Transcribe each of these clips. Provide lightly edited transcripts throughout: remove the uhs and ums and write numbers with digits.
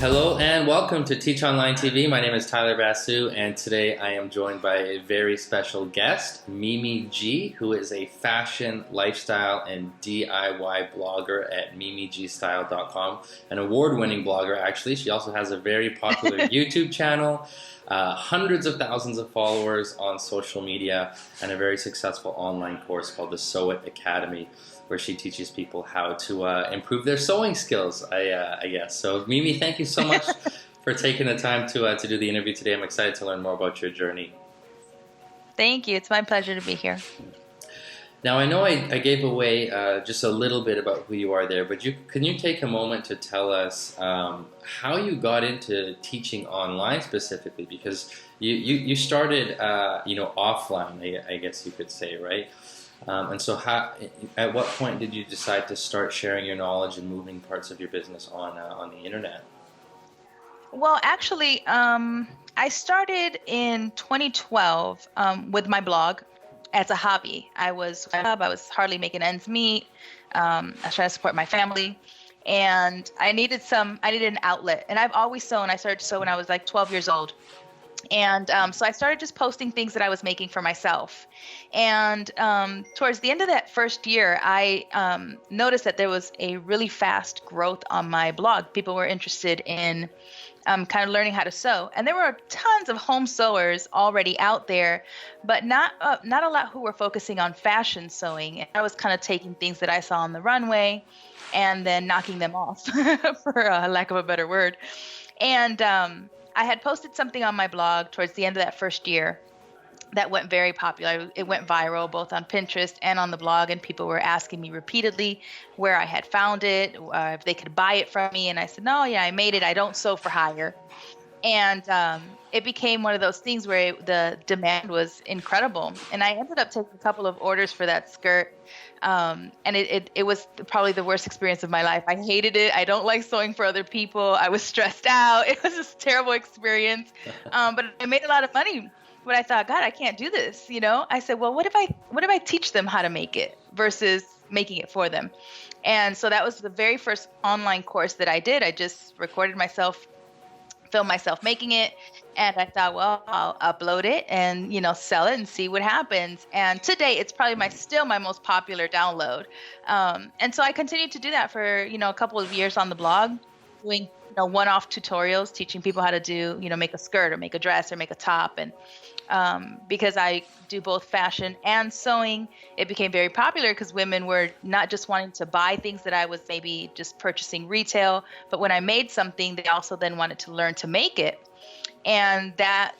Hello and welcome to Teach Online TV. My name is Tyler Basu, and today I am joined by a very special guest, Mimi G, who is a fashion, lifestyle, and DIY blogger at mimigstyle.com, an award-winning blogger actually. She also has a very popular YouTube channel, hundreds of thousands of followers on social media, and a very successful online course called the Sew It Academy, where she teaches people how to improve their sewing skills, I guess. So Mimi, thank you so much for taking the time to do the interview today. I'm excited to learn more about your journey. Thank you. It's my pleasure to be here. Now, I know I gave away just a little bit about who you are there, but can you take a moment to tell us how you got into teaching online specifically? Because you started offline, I guess you could say, right? And so at what point did you decide to start sharing your knowledge and moving parts of your business on the internet? Well, actually, I started in 2012 with my blog as a hobby. I was hardly making ends meet. I was trying to support my family, and I needed an outlet. And I've always sewn. I started to sew when I was like 12 years old. And so I started just posting things that I was making for myself. And towards the end of that first year, I noticed that there was a really fast growth on my blog. People were interested in kind of learning how to sew. And there were tons of home sewers already out there, but not a lot who were focusing on fashion sewing. And I was kind of taking things that I saw on the runway and then knocking them off, for lack of a better word. And I had posted something on my blog towards the end of that first year that went very popular. It went viral both on Pinterest and on the blog, and people were asking me repeatedly where I had found it, if they could buy it from me. And I said, no, yeah, I made it. I don't sew for hire. And it became one of those things where the demand was incredible. And I ended up taking a couple of orders for that skirt. And it was probably the worst experience of my life. I hated it. I don't like sewing for other people. I was stressed out. It was just a terrible experience. But I made a lot of money. But I thought, God, I can't do this. I said, well, what if I teach them how to make it versus making it for them? And so that was the very first online course that I did. I just recorded myself, filmed myself making it, and I thought, well, I'll upload it and sell it and see what happens. And today it's probably still my most popular download. And so I continued to do that for a couple of years on the blog, doing one-off tutorials, teaching people how to do make a skirt or make a dress or make a top. And because I do both fashion and sewing, it became very popular because women were not just wanting to buy things that I was maybe just purchasing retail, but when I made something, they also then wanted to learn to make it. And that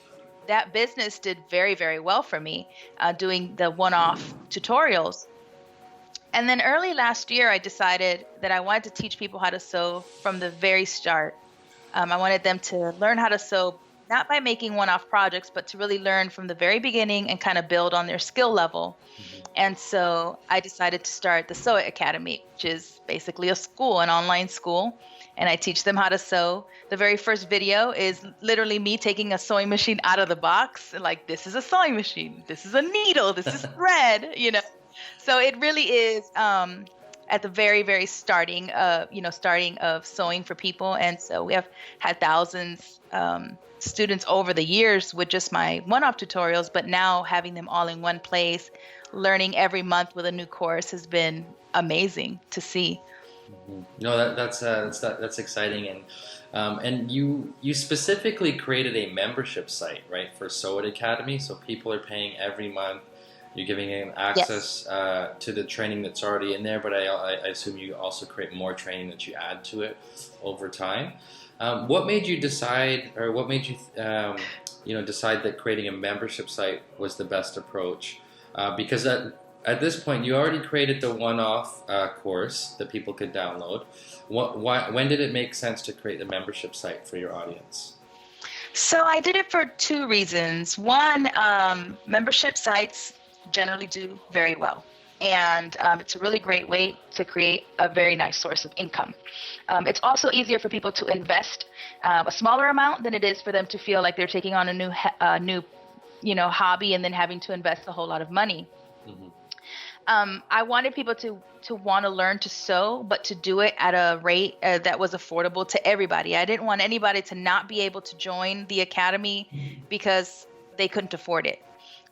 business did very, very well for me, doing the one-off tutorials. And then early last year, I decided that I wanted to teach people how to sew from the very start. I wanted them to learn how to sew, not by making one-off projects, but to really learn from the very beginning and kind of build on their skill level. Mm-hmm. And so I decided to start the Sew It Academy, which is basically an online school. And I teach them how to sew. The very first video is literally me taking a sewing machine out of the box. Like, this is a sewing machine. This is a needle. This is thread, So it really is at the very, very starting of sewing for people. And so we have had thousands students over the years with just my one-off tutorials, but now having them all in one place, learning every month with a new course has been amazing to see. Mm-hmm. No, that's exciting, and you specifically created a membership site, right, for Sew It Academy, so people are paying every month. You're giving them access to the training that's already in there, but I assume you also create more training that you add to it over time. What made you decide, or what made you decide that creating a membership site was the best approach? Because at this point, you already created the one-off course that people could download. When did it make sense to create the membership site for your audience? So I did it for two reasons. One, membership sites generally do very well. And it's a really great way to create a very nice source of income. It's also easier for people to invest a smaller amount than it is for them to feel like they're taking on a new hobby and then having to invest a whole lot of money. Mm-hmm. I wanted people to want to learn to sew, but to do it at a rate that was affordable to everybody. I didn't want anybody to not be able to join the academy because they couldn't afford it.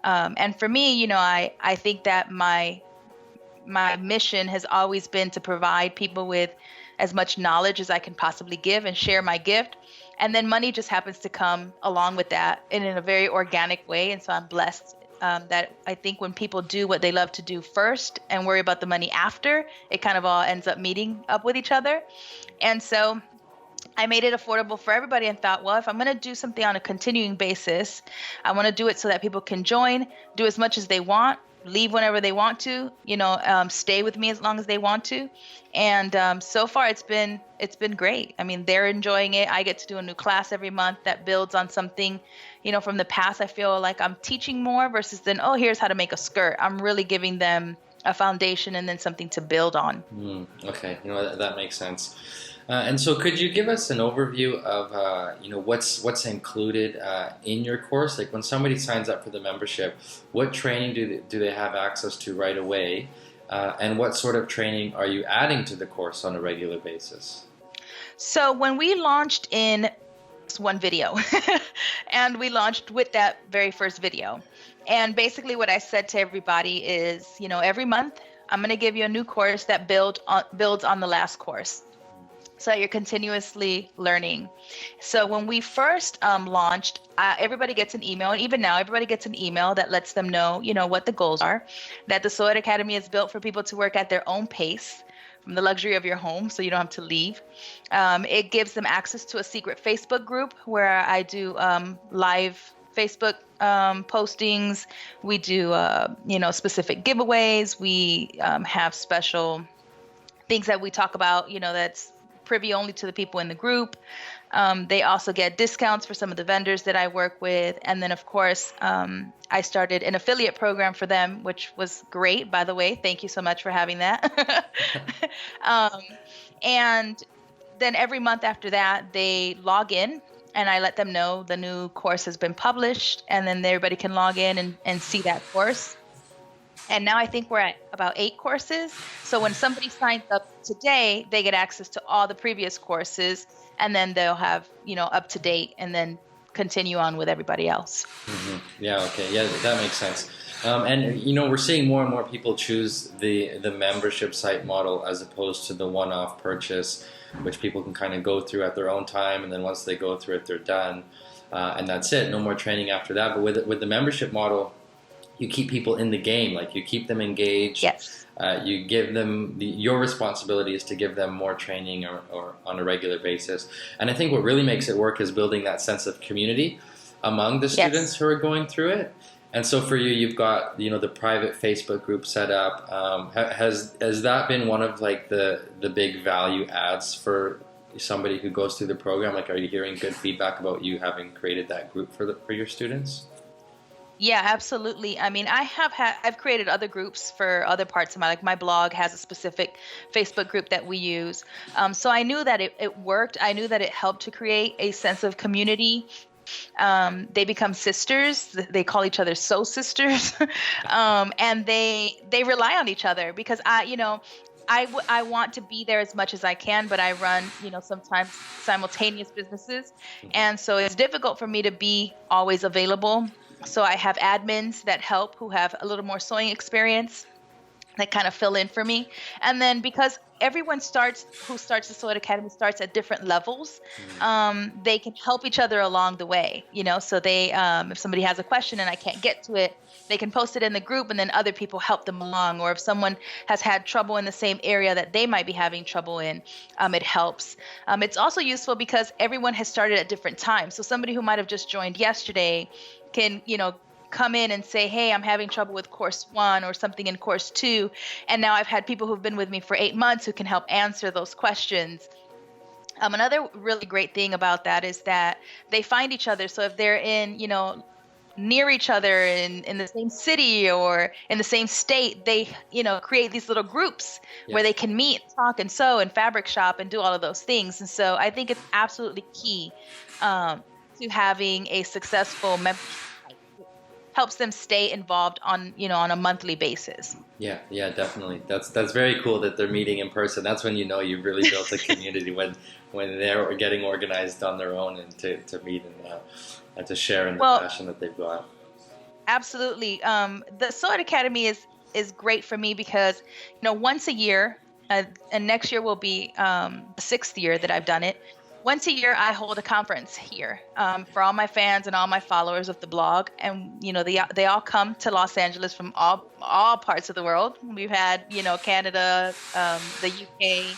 And for me, I think that my mission has always been to provide people with as much knowledge as I can possibly give and share my gift. And then money just happens to come along with that and in a very organic way. And so I'm blessed that I think when people do what they love to do first and worry about the money after, it kind of all ends up meeting up with each other. And so I made it affordable for everybody and thought, well, if I'm going to do something on a continuing basis, I want to do it so that people can join, do as much as they want, leave whenever they want to, stay with me as long as they want to. And so far it's been great. I mean, they're enjoying it. I get to do a new class every month that builds on something, from the past. I feel like I'm teaching more versus then, oh, here's how to make a skirt. I'm really giving them a foundation and then something to build on. Okay, that makes sense. And so, could you give us an overview of what's included in your course? Like when somebody signs up for the membership, what training do they have access to right away, and what sort of training are you adding to the course on a regular basis? So when we launched in one video, and we launched with that very first video, and basically what I said to everybody is, every month I'm going to give you a new course that builds on the last course, so that you're continuously learning. So when we first launched, everybody gets an email, and even now everybody gets an email that lets them know, what the goals are, that the Sew It Academy is built for people to work at their own pace from the luxury of your home, so you don't have to leave. It gives them access to a secret Facebook group where I do live Facebook postings. We do, specific giveaways. We have special things that we talk about, that's privy only to the people in the group. They also get discounts for some of the vendors that I work with. And then, of course, I started an affiliate program for them, which was great, by the way. Thank you so much for having that. And then every month after that, they log in and I let them know the new course has been published. And then everybody can log in and see that course. And now I think we're at about 8 courses. So when somebody signs up today, they get access to all the previous courses, and then they'll have, up to date, and then continue on with everybody else. Mm-hmm. Yeah, okay. Yeah, that makes sense. And, we're seeing more and more people choose the membership site model as opposed to the one-off purchase, which people can kind of go through at their own time, and then once they go through it, they're done. And that's it. No more training after that. But with the membership model, you keep people in the game, like you keep them engaged. Yes. You give them your responsibility is to give them more training or on a regular basis. And I think what really makes it work is building that sense of community among the students who are going through it. And so for you, you've got the private Facebook group set up. Has that been one of like the big value adds for somebody who goes through the program? Like, are you hearing good feedback about you having created that group for your students? Yeah, absolutely. I mean, I've created other groups for other parts of my blog has a specific Facebook group that we use. So I knew that it worked. I knew that it helped to create a sense of community. They become sisters. They call each other Sew Sisters. And they rely on each other because I want to be there as much as I can, but I run, sometimes simultaneous businesses. And so it's difficult for me to be always available. So I have admins that help who have a little more sewing experience that kind of fill in for me. And then because everyone who starts the Sew It Academy starts at different levels, they can help each other along the way, so they, if somebody has a question and I can't get to it, they can post it in the group and then other people help them along. Or if someone has had trouble in the same area that they might be having trouble in, it helps. It's also useful because everyone has started at different times. So somebody who might have just joined yesterday can, come in and say, hey, I'm having trouble with course 1 or something in course 2. And now I've had people who've been with me for 8 months who can help answer those questions. Another really great thing about that is that they find each other. So if they're in, near each other in the same city or in the same state, they, create these little groups where they can meet, talk and sew and fabric shop and do all of those things. And so I think it's absolutely key to having a successful membership. helps them stay involved on, on a monthly basis. Yeah, yeah, definitely. That's very cool that they're meeting in person. That's when you know you've really built a community when they're getting organized on their own and to meet and to share in the Well, passion that they've got. absolutely. The Sew It Academy is great for me because, once a year, and next year will be the 6th year that I've done it. Once a year, I hold a conference here for all my fans and all my followers of the blog, and they all come to Los Angeles from all parts of the world. We've had Canada, the UK,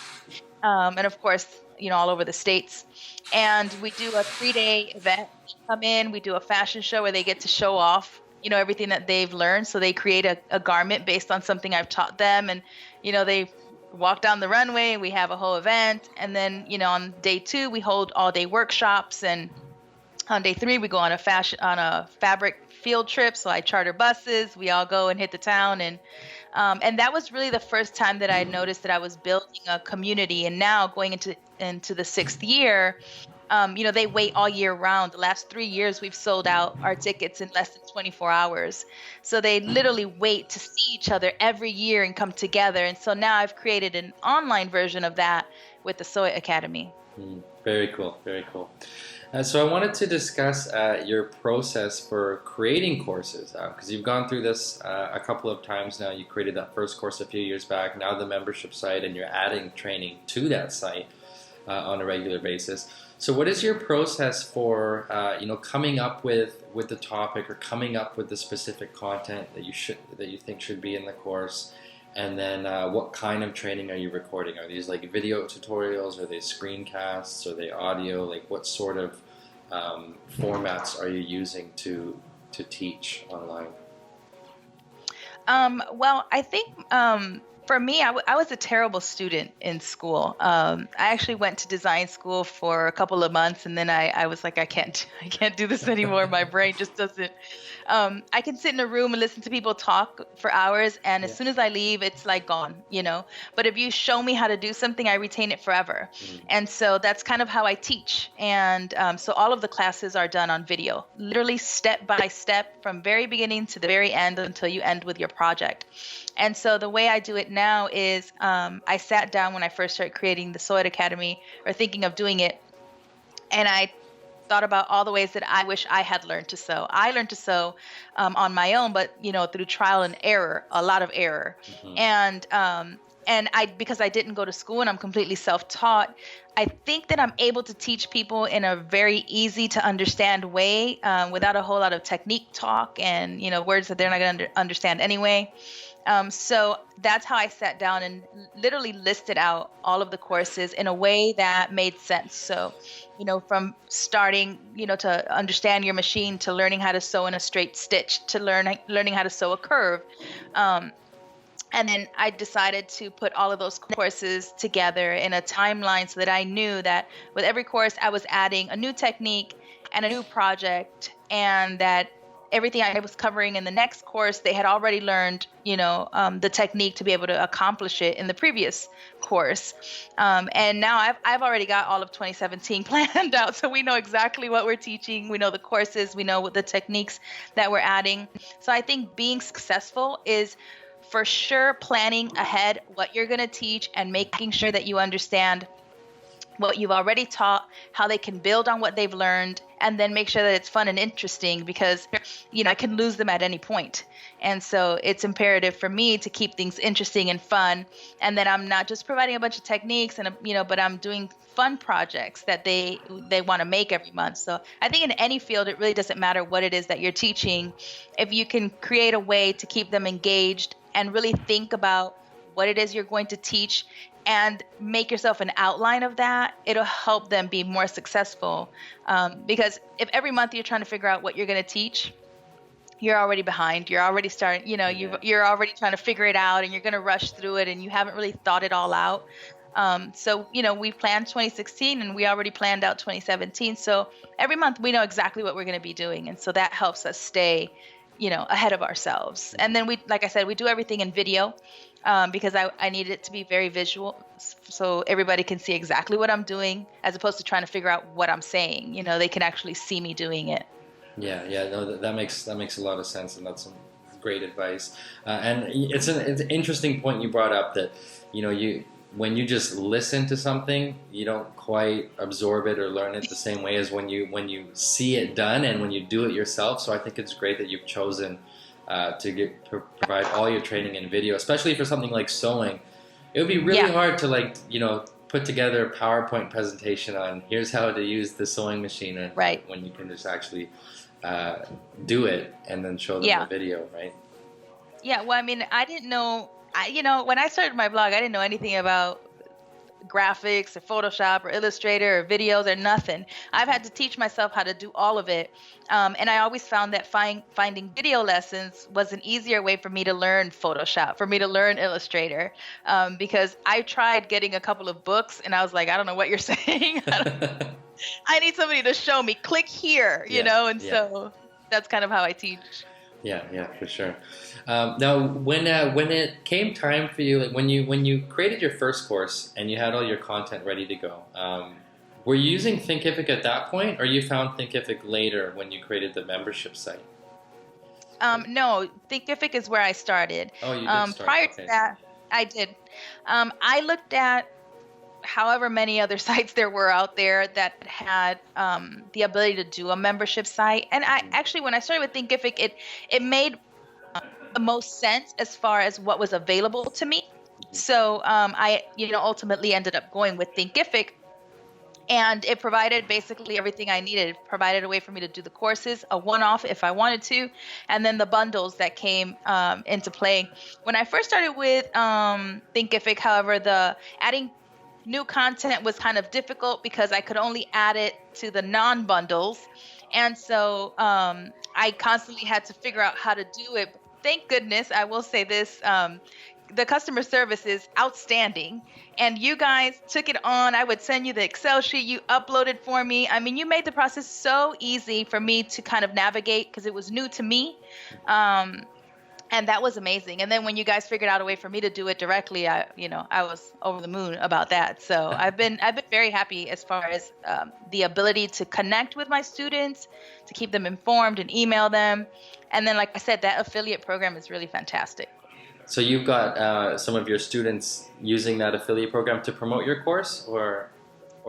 and of course all over the states. And we do a 3-day event. They come in, we do a fashion show where they get to show off everything that they've learned. So they create a garment based on something I've taught them, and they walk down the runway. We have a whole event, and then on day 2 we hold all day workshops, and on day 3 we go on a fabric field trip. So I charter buses, we all go and hit the town, and that was really the first time that I noticed that I was building a community. And now going into the 6th year, they wait all year round. The last 3 years, we've sold out our tickets in less than 24 hours. So they literally wait to see each other every year and come together. And so now I've created an online version of that with the Sew It Academy. Very cool, very cool. So I wanted to discuss your process for creating courses, because you've gone through this a couple of times now. You created that first course a few years back, now the membership site, and you're adding training to that site on a regular basis. So what is your process for coming up with the topic, or coming up with the specific content that you think should be in the course? And then what kind of training are you recording? Are these like video tutorials? Are they screencasts? Are they audio? Like what sort of formats are you using to teach online? Well, I think for me, I was a terrible student in school. I actually went to design school for a couple of months, and then I was like, I can't do this anymore. My brain just doesn't. I can sit in a room and listen to people talk for hours, and as soon as I leave, it's like gone, But if you show me how to do something, I retain it forever. And so that's kind of how I teach. And so all of the classes are done on video, literally step by step from very beginning to the very end until you end with your project. And so the way I do it now is I sat down when I first started creating the Sew It Academy, or thinking of doing it, and I thought about all the ways that I wish I had learned to sew. I learned to sew on my own, but through trial and error, a lot of error. And because I didn't go to school and I'm completely self-taught, I think that I'm able to teach people in a very easy to understand way, without a whole lot of technique talk and words that they're not going to understand anyway. So that's how I sat down and literally listed out all of the courses in a way that made sense. So, from starting, to understand your machine, to learning how to sew in a straight stitch, to learning how to sew a curve. And then I decided to put all of those courses together in a timeline so that I knew that with every course I was adding a new technique and a new project, and that everything I was covering in the next course, they had already learned, the technique to be able to accomplish it in the previous course. And now I've already got all of 2017 planned out. So we know exactly what we're teaching. We know the courses, we know what the techniques that we're adding. So I think being successful is for sure planning ahead what you're going to teach and making sure that you understand what you've already taught, how they can build on what they've learned, and then make sure that it's fun and interesting, because, I can lose them at any point. And so it's imperative for me to keep things interesting and fun. And then I'm not just providing a bunch of techniques but I'm doing fun projects that they want to make every month. So I think in any field, it really doesn't matter what it is that you're teaching. If you can create a way to keep them engaged and really think about what it is you're going to teach and make yourself an outline of that, it'll help them be more successful. Because if every month you're trying to figure out what you're going to teach, you're already behind. You're already starting, you're already trying to figure it out, and you're going to rush through it, and you haven't really thought it all out. So we planned 2016 and we already planned out 2017. So every month we know exactly what we're going to be doing. And so that helps us stay, ahead of ourselves. And then like I said, we do everything in video. Because I need it to be very visual, so everybody can see exactly what I'm doing, as opposed to trying to figure out what I'm saying. They can actually see me doing it. Yeah. No, that makes a lot of sense, and that's some great advice. And it's an interesting point you brought up that you when you just listen to something, you don't quite absorb it or learn it the same way as when you see it done and when you do it yourself. So I think it's great that you've chosen provide all your training in video, especially for something like sewing. It would be really Yeah, hard to put together a PowerPoint presentation on here's how to use the sewing machine, and right. when you can just actually uh, do it and then show them the Yeah. video, right? Yeah, well, I mean, I didn't know, when I started my blog, I didn't know anything about graphics or Photoshop or Illustrator or videos or nothing. I've had to teach myself how to do all of it. And I always found that finding video lessons was an easier way for me to learn Photoshop, for me to learn Illustrator, because I tried getting a couple of books and I was like, I don't know what you're saying. I need somebody to show me, click here, Yeah, and yeah. so that's kind of how I teach. Yeah, for sure. Now, when it came time for you, like when you created your first course and you had all your content ready to go, were you using Thinkific at that point, or you found Thinkific later when you created the membership site? No, Thinkific is where I started. Oh, you did start. Prior to Okay. that, I did. I looked at however many other sites there were out there that had the ability to do a membership site. And I Mhm. actually, when I started with Thinkific, it made the most sense as far as what was available to me. Mhm. So I, ultimately ended up going with Thinkific. And it provided basically everything I needed. It provided a way for me to do the courses, a one-off if I wanted to, and then the bundles that came into play. When I first started with Thinkific, however, the adding new content was kind of difficult because I could only add it to the non-bundles. And so I constantly had to figure out how to do it. Thank goodness, I will say this, the customer service is outstanding. And you guys took it on. I would send you the Excel sheet, you uploaded for me. I mean, you made the process so easy for me to kind of navigate because it was new to me. Um, and that was amazing. And then when you guys figured out a way for me to do it directly, I was over the moon about that. So I've been very happy as far as the ability to connect with my students, to keep them informed and email them. And then, like I said, that affiliate program is really fantastic. So you've got some of your students using that affiliate program to promote your course, or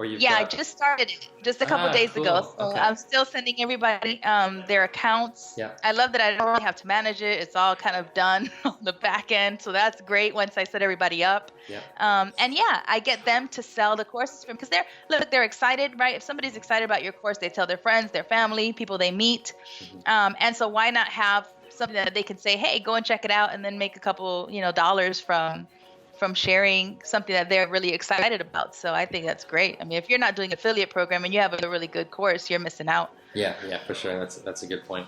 you've Yeah, I got just started it just a couple days ago. cool. So Okay. I'm still sending everybody their accounts. Yeah. I love that I don't really have to manage it. It's all kind of done on the back end. So that's great once I set everybody up. Yeah. And yeah, I get them to sell the courses from because they're excited, right? If somebody's excited about your course, they tell their friends, their family, people they meet. Mhm. And so why not have something that they can say, hey, go and check it out and then make a couple, dollars from sharing something that they're really excited about. So I think that's great. I mean, if you're not doing affiliate program and you have a really good course, you're missing out. Yeah, for sure. That's a good point.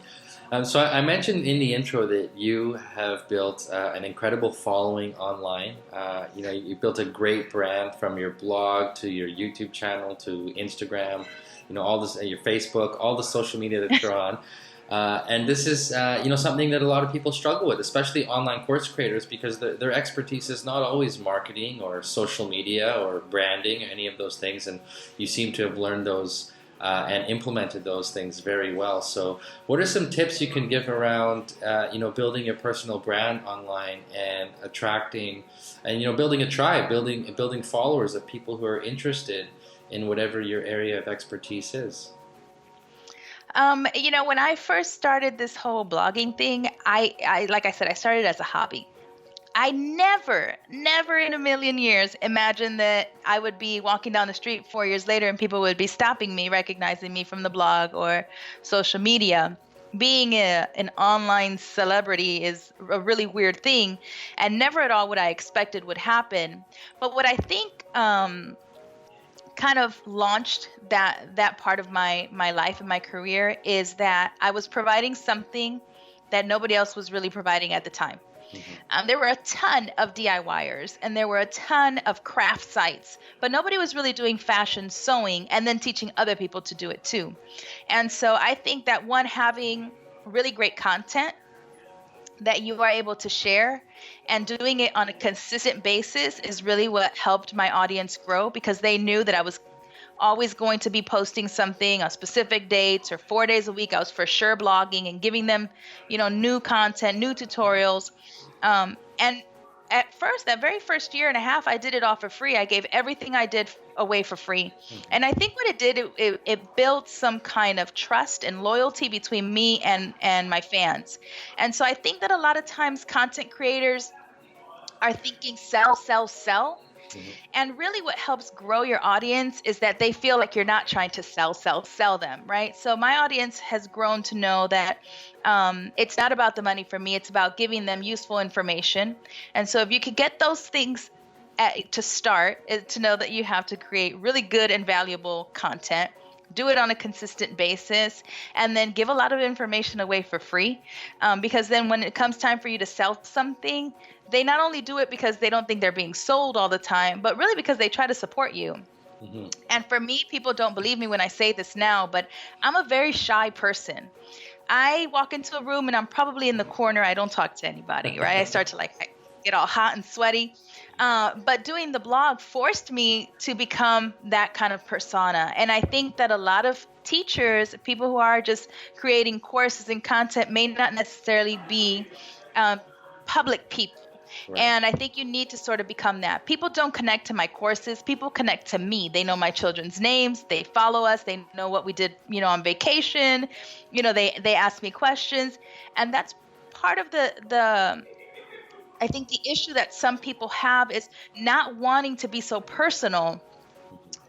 So I mentioned in the intro that you have built an incredible following online. You built a great brand from your blog to your YouTube channel to Instagram. All this, your Facebook, all the social media that you're on. And this is, something that a lot of people struggle with, especially online course creators, because their expertise is not always marketing or social media or branding, any of those things. And you seem to have learned those and implemented those things very well. So, what are some tips you can give around, building your personal brand online and attracting, and building a tribe, building followers of people who are interested in whatever your area of expertise is? When I first started this whole blogging thing, I like I said, I started as a hobby. I never in a million years imagined that I would be walking down the street 4 years later and people would be stopping me, recognizing me from the blog or social media. Being an online celebrity is a really weird thing, and never at all what I expected would happen. But what I think kind of launched that part of my life and my career is that I was providing something that nobody else was really providing at the time. Mhm. There were a ton of DIYers and there were a ton of craft sites, but nobody was really doing fashion sewing and then teaching other people to do it too. And so I think that one, having really great content that you are able to share and doing it on a consistent basis is really what helped my audience grow because they knew that I was always going to be posting something on specific dates or 4 days a week. I was for sure blogging and giving them, new content, new tutorials. And at first, that very first year and a half, I did it all for free. I gave everything I did away for free. And I think what it did, it built some kind of trust and loyalty between me and my fans. And so I think that a lot of times content creators are thinking sell, sell, sell. Mhm. And really what helps grow your audience is that they feel like you're not trying to sell, sell, sell them, right? So my audience has grown to know that it's not about the money for me. It's about giving them useful information. And so if you could get those things to start, is to know that you have to create really good and valuable content, do it on a consistent basis, and then give a lot of information away for free. Because then when it comes time for you to sell something, they not only do it because they don't think they're being sold all the time, but really because they try to support you. Mhm. And for me, people don't believe me when I say this now, but I'm a very shy person. I walk into a room and I'm probably in the corner. I don't talk to anybody, right? I start to I get all hot and sweaty. But doing the blog forced me to become that kind of persona. And I think that a lot of teachers, people who are just creating courses and content, may not necessarily be public people. Right. And I think you need to sort of become that. People don't connect to my courses. People connect to me. They know my children's names. They follow us. They know what we did, on vacation. They ask me questions. And that's part of I think the issue that some people have is not wanting to be so personal.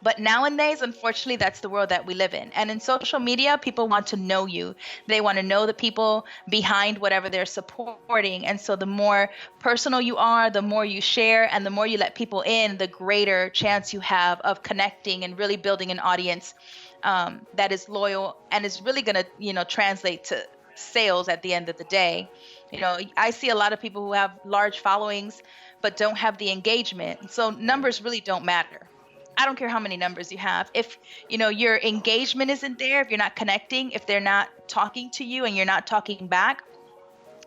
But nowadays, unfortunately, that's the world that we live in. And in social media, people want to know you. They want to know the people behind whatever they're supporting. And so the more personal you are, the more you share, and the more you let people in, the greater chance you have of connecting and really building an audience that is loyal and is really going to, translate to sales at the end of the day. I see a lot of people who have large followings but don't have the engagement. So numbers really don't matter. I don't care how many numbers you have. If, your engagement isn't there, if you're not connecting, if they're not talking to you and you're not talking back,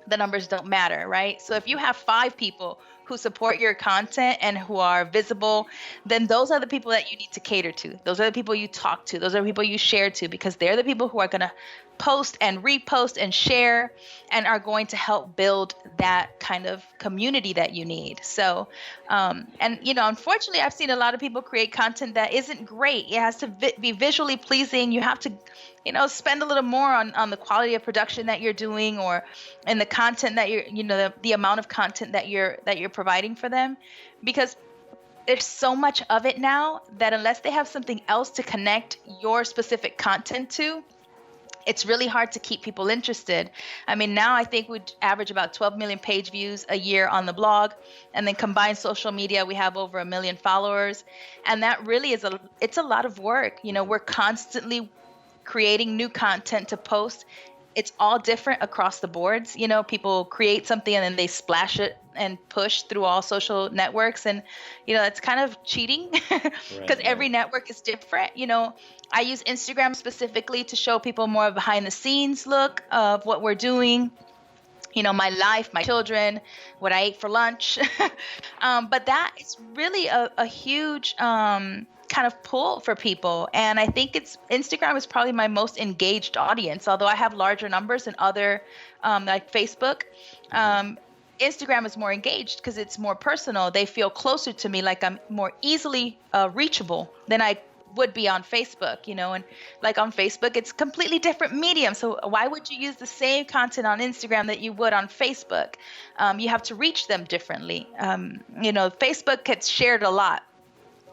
the numbers don't matter, right? So if you have 5 people who support your content and who are visible, then those are the people that you need to cater to. Those are the people you talk to. Those are the people you share to, because they're the people who are going to post and repost and share and are going to help build that kind of community that you need. So, unfortunately, I've seen a lot of people create content that isn't great. It has to be visually pleasing. You have to, spend a little more on the quality of production that you're doing, or in the content that you're, the amount of content that you're providing for them, because there's so much of it now that unless they have something else to connect your specific content to, it's really hard to keep people interested. I mean, now I think we average about 12 million page views a year on the blog, and then combined social media, we have over 1 million followers. And that really it's a lot of work. We're constantly creating new content to post. It's all different across the boards. People create something and then they splash it and push through all social networks. And, that's kind of cheating because every network is different. I use Instagram specifically to show people more behind the scenes look of what we're doing. My life, my children, what I ate for lunch. But that is really a huge kind of pull for people. And I think Instagram is probably my most engaged audience, although I have larger numbers in other like Facebook. Instagram is more engaged because it's more personal. They feel closer to me, like I'm more easily reachable than I would be on Facebook, and like on Facebook, it's completely different medium. So why would you use the same content on Instagram that you would on Facebook? You have to reach them differently. Facebook gets shared a lot.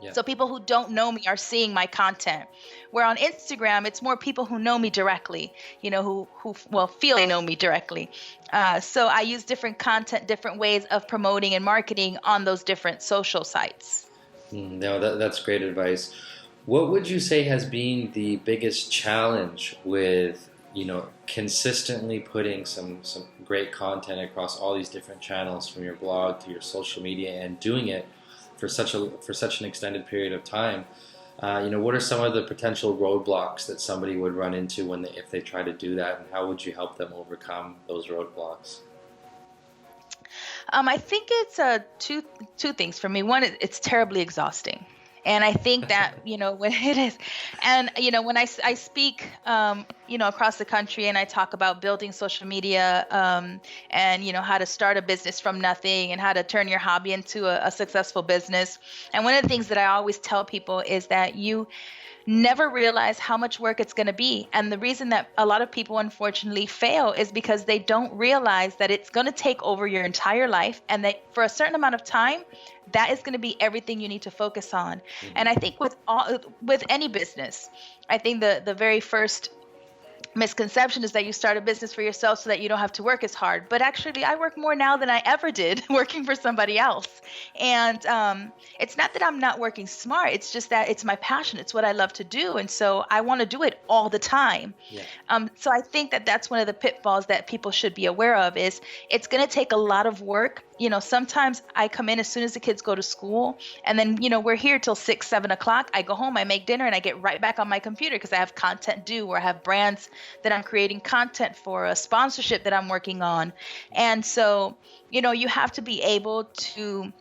Yeah. So people who don't know me are seeing my content. Where on Instagram, it's more people who know me directly, who feel they know me directly. So I use different content, different ways of promoting and marketing on those different social sites. No, that's great advice. What would you say has been the biggest challenge with, consistently putting some great content across all these different channels, from your blog to your social media, and doing it for such an extended period of time? What are some of the potential roadblocks that somebody would run into if they try to do that, and how would you help them overcome those roadblocks? I think it's two things for me. One, it's terribly exhausting. And I think that, when it is, and, when I speak, across the country and I talk about building social media, and, how to start a business from nothing and how to turn your hobby into a successful business. And one of the things that I always tell people is that you never realize how much work it's going to be. And the reason that a lot of people unfortunately fail is because they don't realize that it's going to take over your entire life, and that for a certain amount of time, that is going to be everything you need to focus on. And I think with any business, I think the very first misconception is that you start a business for yourself so that you don't have to work as hard. But actually, I work more now than I ever did working for somebody else. And it's not that I'm not working smart. It's just that it's my passion. It's what I love to do. And so I want to do it all the time. Yeah. So I think that that's one of the pitfalls that people should be aware of is it's going to take a lot of work. Sometimes I come in as soon as the kids go to school, and then, we're here till 6, 7 o'clock. I go home, I make dinner, and I get right back on my computer because I have content due, or I have brands that I'm creating content for, a sponsorship that I'm working on. And so, you have to be able to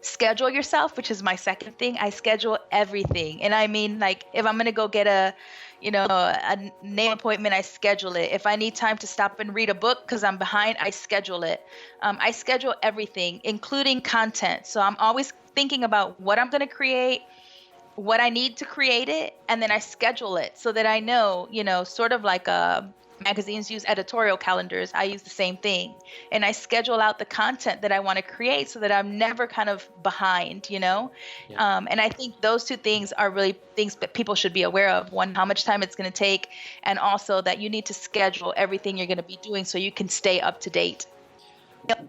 schedule yourself, which is my second thing. I schedule everything. And I mean, like, if I'm going to go get a nail appointment, I schedule it. If I need time to stop and read a book because I'm behind, I schedule it. I schedule everything, including content. So I'm always thinking about what I'm going to create, what I need to create it, and then I schedule it so that I know, sort of like magazines use editorial calendars. I use the same thing. And I schedule out the content that I want to create so that I'm never kind of behind, Yeah. And I think those two things are really things that people should be aware of. One, how much time it's going to take, and also that you need to schedule everything you're going to be doing so you can stay up to date. Yep.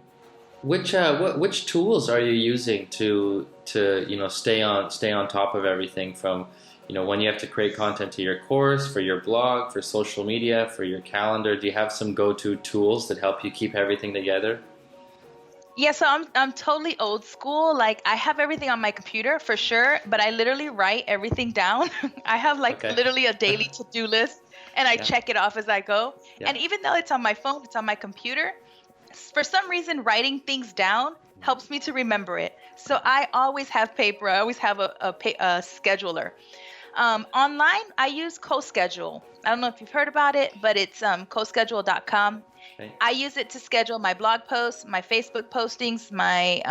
Which tools are you using to stay on top of everything, from when you have to create content to your course, for your blog, for social media, for your calendar? Do you have some go-to tools that help you keep everything together? Yeah, so I'm totally old school. Like, I have everything on my computer for sure, but I literally write everything down. I have Okay. literally a daily to-do list, and I Yeah. check it off as I go. Yeah. And even though it's on my phone, it's on my computer. For some reason, writing things down helps me to remember it. So I always have paper. I always have a scheduler. Online, I use CoSchedule. I don't know if you've heard about it, but it's CoSchedule.com. Okay. I use it to schedule my blog posts, my Facebook postings, my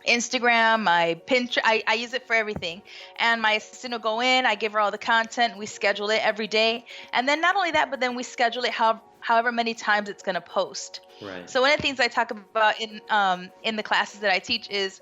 Instagram, my Pinterest. I use it for everything. And my assistant will go in, I give her all the content, we schedule it every day. And then not only that, but then we schedule it however many times it's going to post. Right. So one of the things I talk about in the classes that I teach is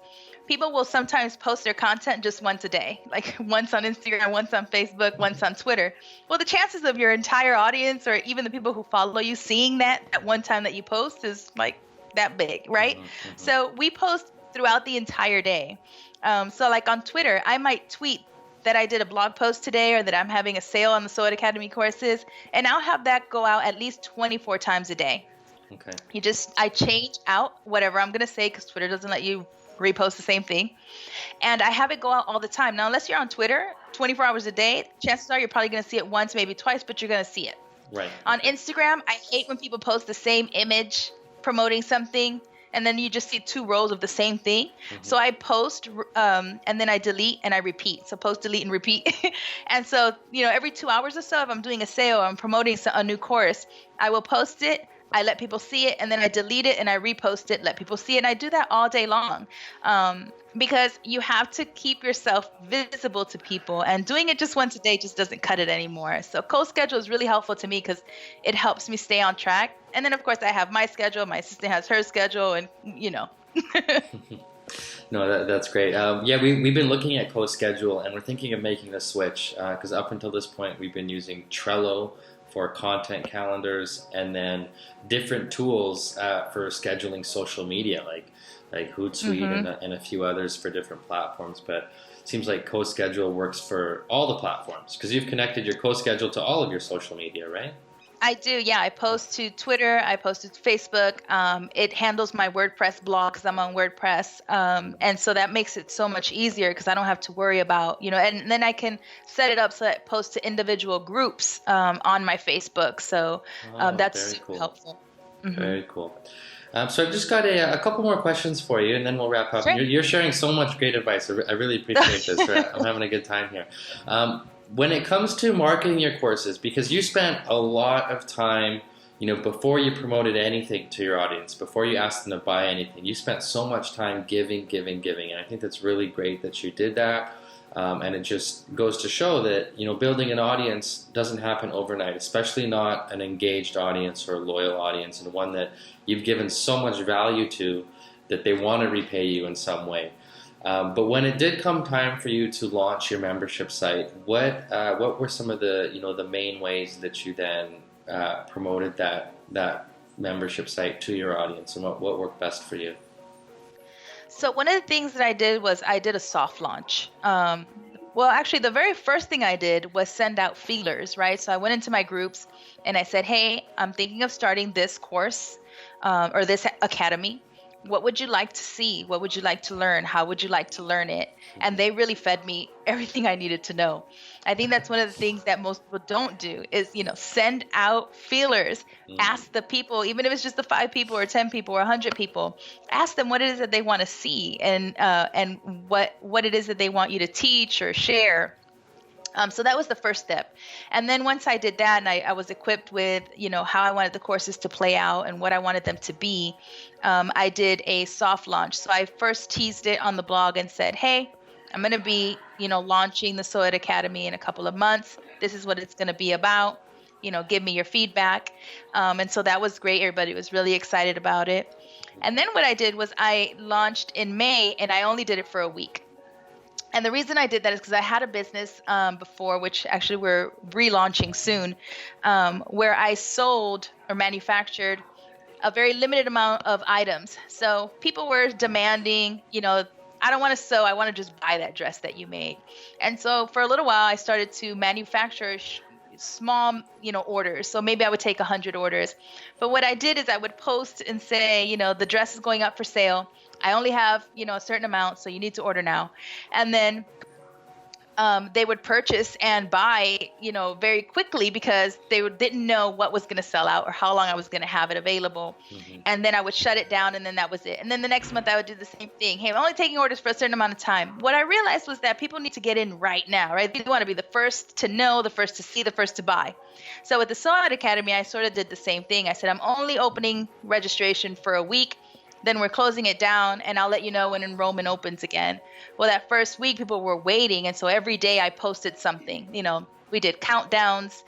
people will sometimes post their content just once a day, like once on Instagram, once on Facebook, once on Twitter. Well, the chances of your entire audience, or even the people who follow you, seeing that at one time that you post is like that big, right? Mm-hmm. So we post throughout the entire day. So like on Twitter, I might tweet that I did a blog post today, or that I'm having a sale on the Sew It Academy courses, and I'll have that go out at least 24 times a day. Okay. I change out whatever I'm going to say, because Twitter doesn't let you repost the same thing. And I have it go out all the time. Now, unless you're on Twitter 24 hours a day, chances are you're probably going to see it once, maybe twice, but you're going to see it. Right. On Instagram, I hate when people post the same image promoting something, and then you just see 2 rows of the same thing. Mm-hmm. So I post, and then I delete and I repeat. So post, delete, and repeat. And so, every 2 hours or so, if I'm doing a sale, I'm promoting a new course, I will post it, I let people see it, and then I delete it and I repost it, let people see it. And I do that all day long, because you have to keep yourself visible to people, and doing it just once a day just doesn't cut it anymore. So CoSchedule is really helpful to me because it helps me stay on track. And then, of course, I have my schedule, my assistant has her schedule, and No, that's great. Yeah, we've been looking at CoSchedule, and we're thinking of making the switch, because up until this point we've been using Trello for content calendars, and then different tools for scheduling social media, like Hootsuite, Mm-hmm. and a few others for different platforms. But it seems like CoSchedule works for all the platforms, because you've connected your CoSchedule to all of your social media, right? I do, yeah. I post to Twitter, I post to Facebook. It handles my WordPress blog because I'm on WordPress. And so that makes it so much easier because I don't have to worry about, and then I can set it up so that it posts to individual groups on my Facebook. So that's Very super cool. helpful. Mm-hmm. Very cool. So I've just got a couple more questions for you, and then we'll wrap up. And Sure. you're sharing so much great advice. I really appreciate this. I'm having a good time here. When it comes to marketing your courses, because you spent a lot of time, before you promoted anything to your audience, before you asked them to buy anything, you spent so much time giving, giving, giving, and I think that's really great that you did that. And it just goes to show that building an audience doesn't happen overnight, especially not an engaged audience or a loyal audience, and one that you've given so much value to that they want to repay you in some way. But when it did come time for you to launch your membership site, what were some of the the main ways that you then promoted that membership site to your audience, and what worked best for you? So one of the things that I did was I did a soft launch. Well, actually, the very first thing I did was send out feelers, right? So I went into my groups and I said, hey, I'm thinking of starting this course or this academy. What would you like to see? What would you like to learn? How would you like to learn it? And they really fed me everything I needed to know. I think that's one of the things that most people don't do is, send out feelers, ask the people, even if it's just the 5 people or 10 people or 100 people, ask them what it is that they want to see and what it is that they want you to teach or share. So that was the first step. And then once I did that and I was equipped with, how I wanted the courses to play out and what I wanted them to be, I did a soft launch. So I first teased it on the blog and said, hey, I'm going to be, launching the Sew It Academy in a couple of months. This is what it's going to be about. Give me your feedback. And so that was great. Everybody was really excited about it. And then what I did was I launched in May and I only did it for a week. And the reason I did that is because I had a business before, which actually we're relaunching soon, where I sold or manufactured a very limited amount of items. So people were demanding, I don't want to sew, I want to just buy that dress that you made. And so for a little while, I started to manufacture small, orders. So maybe I would take 100 orders. But what I did is I would post and say, the dress is going up for sale. I only have, a certain amount, so you need to order now. And then they would purchase and buy, very quickly because they didn't know what was going to sell out or how long I was going to have it available. Mm-hmm. And then I would shut it down and then that was it. And then the next month I would do the same thing. Hey, I'm only taking orders for a certain amount of time. What I realized was that people need to get in right now, right? They want to be the first to know, the first to see, the first to buy. So with the Sew It Academy, I sort of did the same thing. I said, I'm only opening registration for a week. Then we're closing it down and I'll let you know when enrollment opens again. Well, that first week people were waiting. And so every day I posted something, we did countdowns.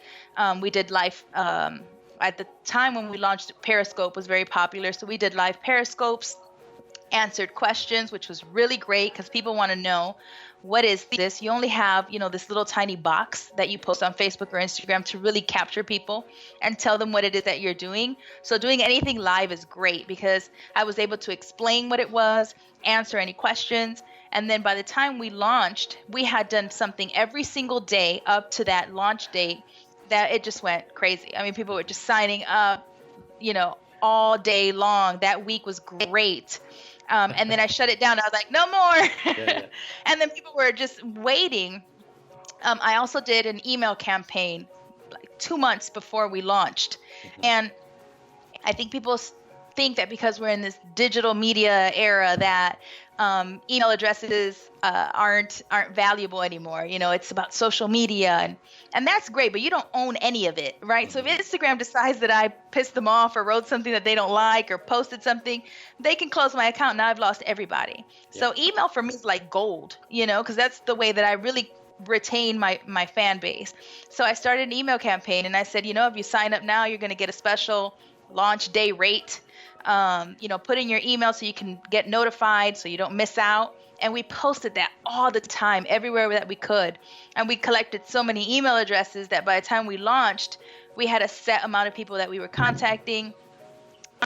We did live, at the time when we launched, Periscope was very popular. So we did live Periscopes, answered questions, which was really great because people want to know, what is this? You only have, this little tiny box that you post on Facebook or Instagram to really capture people and tell them what it is that you're doing. So doing anything live is great because I was able to explain what it was, answer any questions. And then by the time we launched, we had done something every single day up to that launch date that it just went crazy. I mean, people were just signing up, all day long. That week was great. And then I shut it down. I was like, no more. Yeah. And then people were just waiting. I also did an email campaign like 2 months before we launched. Mm-hmm. And I think people think that because we're in this digital media era that email addresses aren't valuable anymore. It's about social media and that's great, but you don't own any of it, right? Mm-hmm. So if Instagram decides that I pissed them off or wrote something that they don't like or posted something, they can close my account. Now I've lost everybody. Yeah. So email for me is like gold, because that's the way that I really retain my fan base. So I started an email campaign and I said, if you sign up now, you're going to get a special launch day rate. Put in your email so you can get notified so you don't miss out. And we posted that all the time, everywhere that we could. And we collected so many email addresses that by the time we launched, we had a set amount of people that we were contacting.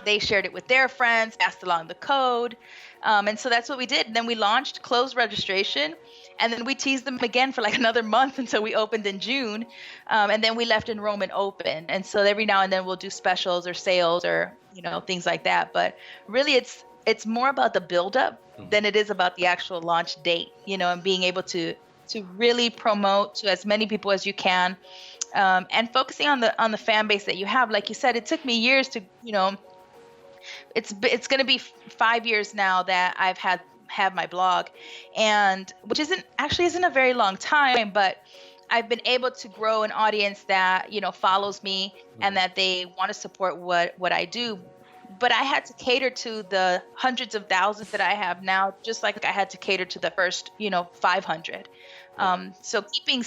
They shared it with their friends, passed along the code. And so that's what we did. And then we launched, closed registration, and then we teased them again for like another month until we opened in June. And then we left enrollment open. And so every now and then we'll do specials or sales or, things like that. But really it's more about the buildup than it is about the actual launch date, and being able to really promote to as many people as you can. And focusing on the fan base that you have. Like you said, it took me years to, it's going to be 5 years now that I've had my blog, and which isn't a very long time, but I've been able to grow an audience that, follows me and that they want to support what I do. But I had to cater to the hundreds of thousands that I have now, just like I had to cater to the first, 500. So keeping,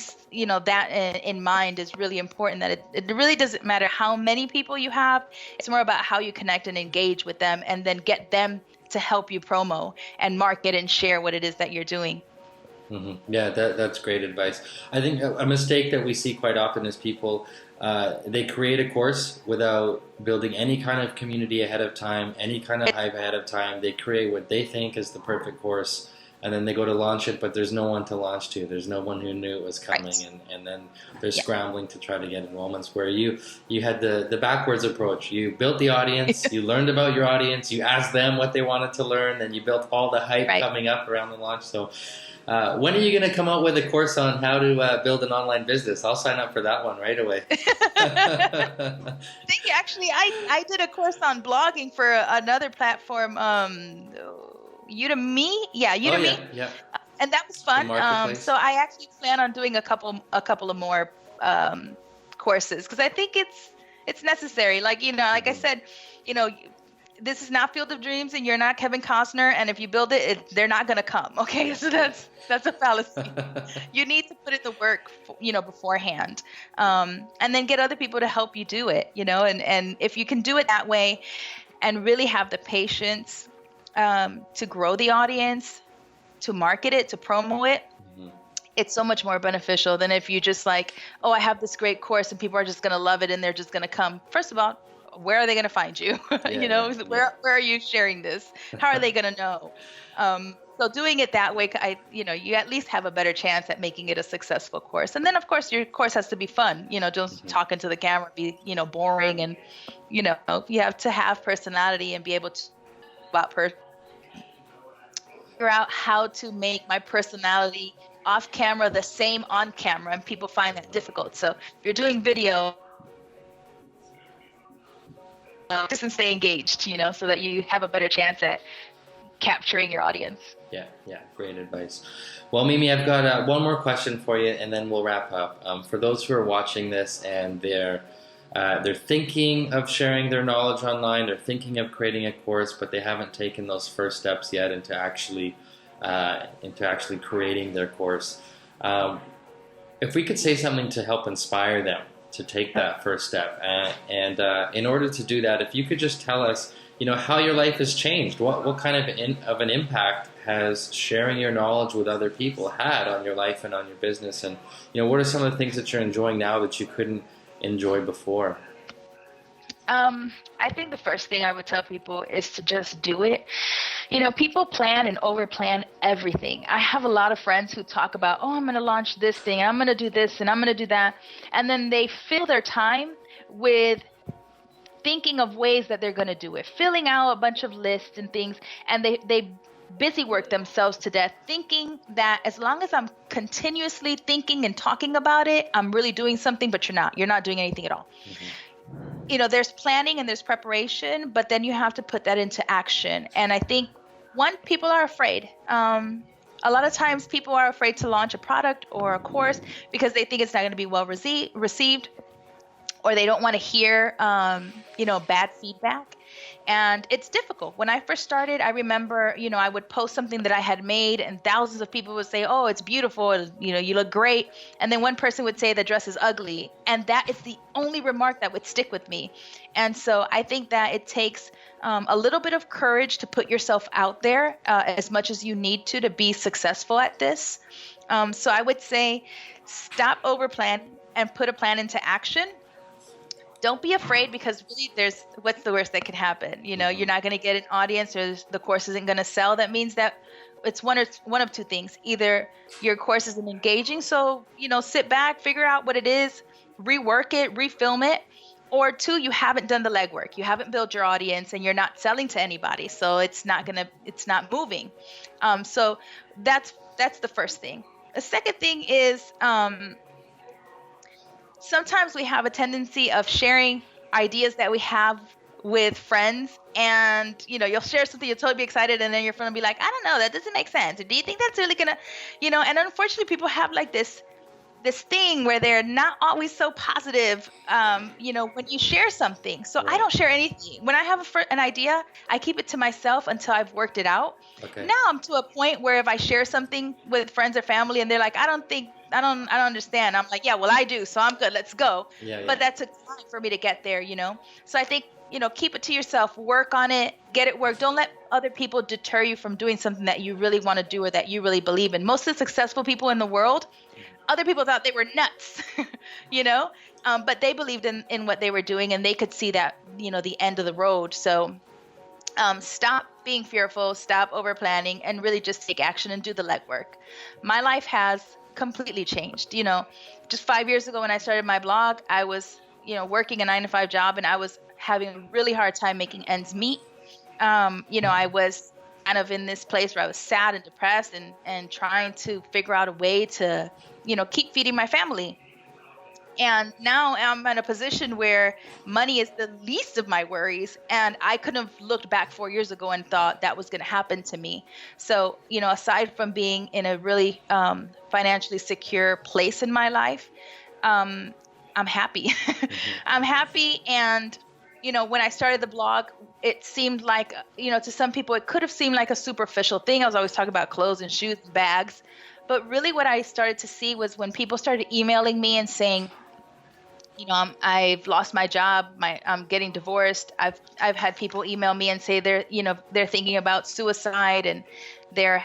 that in mind is really important, that it really doesn't matter how many people you have. It's more about how you connect and engage with them, and then get them to help you promo and market and share what it is that you're doing. Yeah, that's great advice. I think a mistake that we see quite often is people, they create a course without building any kind of community ahead of time, any kind of hype ahead of time. They create what they think is the perfect course, and then they go to launch it, but there's no one to launch to. There's no one who knew it was coming, Right. and then they're scrambling to try to get enrollments, where you had the backwards approach. You built the audience, you learned about your audience, you asked them what they wanted to learn, then you built all the hype Right. coming up around the launch. So when are you going to come out with a course on how to build an online business? I'll sign up for that one right away. Thank you. Actually, I did a course on blogging for another platform, Udemy. Yeah, Udemy. Oh, yeah. And that was fun. Marketplace. So I actually plan on doing a couple of more courses, because I think it's necessary. Like, like I said, this is not Field of Dreams, and you're not Kevin Costner. And if you build it, they're not going to come. Okay, so that's a fallacy. You need to put in the work, beforehand, and then get other people to help you do it. And if you can do it that way, and really have the patience to grow the audience, to market it, to promo it, it's so much more beneficial than if you just like, oh, I have this great course and people are just going to love it and they're just going to come. First of all, where are they going to find you? Where are you sharing this? How are they going to know? So doing it that way, you at least have a better chance at making it a successful course. And then, of course, your course has to be fun. Just talking to the camera, be, boring. And, you have to have personality and be able to figure out how to make my personality off camera the same on camera. And people find that difficult. So if you're doing video, just and stay engaged, so that you have a better chance at capturing your audience. Yeah, great advice. Well, Mimi, I've got one more question for you, and then we'll wrap up. For those who are watching this and they're thinking of sharing their knowledge online, they're thinking of creating a course, but they haven't taken those first steps yet into actually creating their course. If we could say something to help inspire them to take that first step, and in order to do that, if you could just tell us, how your life has changed, what kind of an impact has sharing your knowledge with other people had on your life and on your business, and what are some of the things that you're enjoying now that you couldn't enjoy before? I think the first thing I would tell people is to just do it. People plan and overplan everything. I have a lot of friends who talk about, oh, I'm going to launch this thing, I'm going to do this, and I'm going to do that. And then they fill their time with thinking of ways that they're going to do it, filling out a bunch of lists and things, and they busy work themselves to death, thinking that as long as I'm continuously thinking and talking about it, I'm really doing something, but you're not doing anything at all. There's planning and there's preparation, but then you have to put that into action. And I think, people are afraid. A lot of times people are afraid to launch a product or a course because they think it's not going to be well received, or they don't want to hear, bad feedback. And it's difficult. When I first started, I remember, I would post something that I had made and thousands of people would say, oh, it's beautiful. You look great. And then one person would say the dress is ugly. And that is the only remark that would stick with me. And so I think that it takes a little bit of courage to put yourself out there as much as you need to be successful at this. So I would say stop over planning and put a plan into action. Don't be afraid, because really what's the worst that could happen? You're not going to get an audience, or the course isn't going to sell. That means that it's one of two things. Either your course isn't engaging, so, sit back, figure out what it is, rework it, refilm it. Or two, you haven't done the legwork. You haven't built your audience and you're not selling to anybody. So it's not moving. So that's the first thing. The second thing is, sometimes we have a tendency of sharing ideas that we have with friends, and you'll share something, you'll totally be excited, and then your friend will be like, I don't know, that doesn't make sense. Or do you think that's really gonna, and unfortunately people have like this thing where they're not always so positive, when you share something. So I Right. don't share anything. When I have an idea, I keep it to myself until I've worked it out. Okay. Now I'm to a point where if I share something with friends or family and they're like, I don't understand. I'm like, yeah, well, I do. So I'm good. Let's go. Yeah, yeah. But that took time for me to get there. So I think, keep it to yourself, work on it, get it work. Don't let other people deter you from doing something that you really want to do or that you really believe in. Most of the successful people in the world, other people thought they were nuts, you know, but they believed in what they were doing, and they could see that, the end of the road. So stop being fearful, stop over planning, and really just take action and do the legwork. My life has completely changed. Just 5 years ago when I started my blog, I was, working a 9-to-5 job, and I was having a really hard time making ends meet. I was kind of in this place where I was sad and depressed, and trying to figure out a way to, keep feeding my family. And now I'm in a position where money is the least of my worries. And I couldn't have looked back 4 years ago and thought that was going to happen to me. So, aside from being in a really financially secure place in my life, I'm happy. I'm happy. And, when I started the blog, it seemed like, to some people, it could have seemed like a superficial thing. I was always talking about clothes and shoes and bags. But really what I started to see was when people started emailing me and saying, I've lost my job. I'm getting divorced. I've had people email me and say they're thinking about suicide, and they're,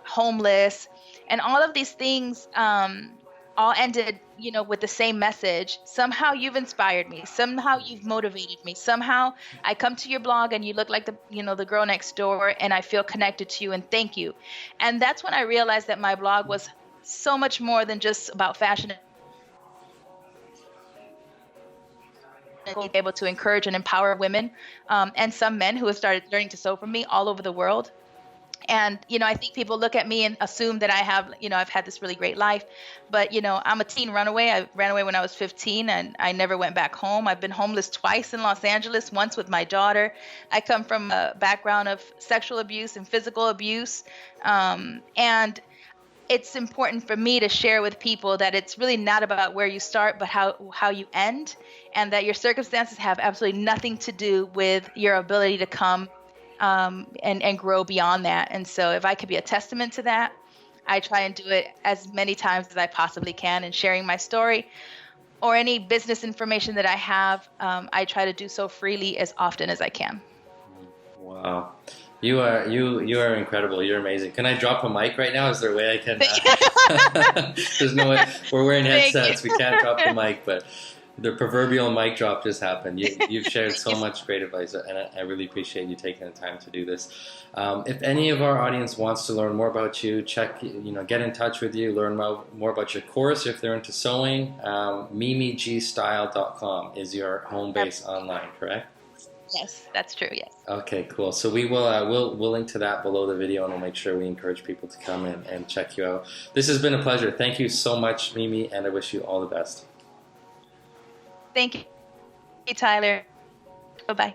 homeless, and all of these things, all ended, with the same message. Somehow you've inspired me. Somehow you've motivated me. Somehow I come to your blog and you look like the girl next door, and I feel connected to you, and thank you. And that's when I realized that my blog was so much more than just about fashion, able to encourage and empower women, and some men who have started learning to sew from me all over the world. And, I think people look at me and assume that I have, I've had this really great life, but, I'm a teen runaway. I ran away when I was 15, and I never went back home. I've been homeless twice in Los Angeles, once with my daughter. I come from a background of sexual abuse and physical abuse. And it's important for me to share with people that it's really not about where you start, but how you end, and that your circumstances have absolutely nothing to do with your ability to come and grow beyond that. And so if I could be a testament to that, I try and do it as many times as I possibly can. And sharing my story or any business information that I have, I try to do so freely as often as I can. Wow. You are incredible. You're amazing. Can I drop a mic right now? Is there a way I can? There's no way. We're wearing headsets. We can't drop the mic, but the proverbial mic drop just happened. You've shared so much great advice, and I really appreciate you taking the time to do this. If any of our audience wants to learn more about you, get in touch with you, learn more about your course. If they're into sewing, mimigstyle.com is your home base online, correct? Yes, that's true. Yes. Okay, cool. So we will we'll link to that below the video, and we'll make sure we encourage people to come in and check you out. This has been a pleasure. Thank you so much, Mimi, and I wish you all the best. Thank you, Tyler. Bye-bye.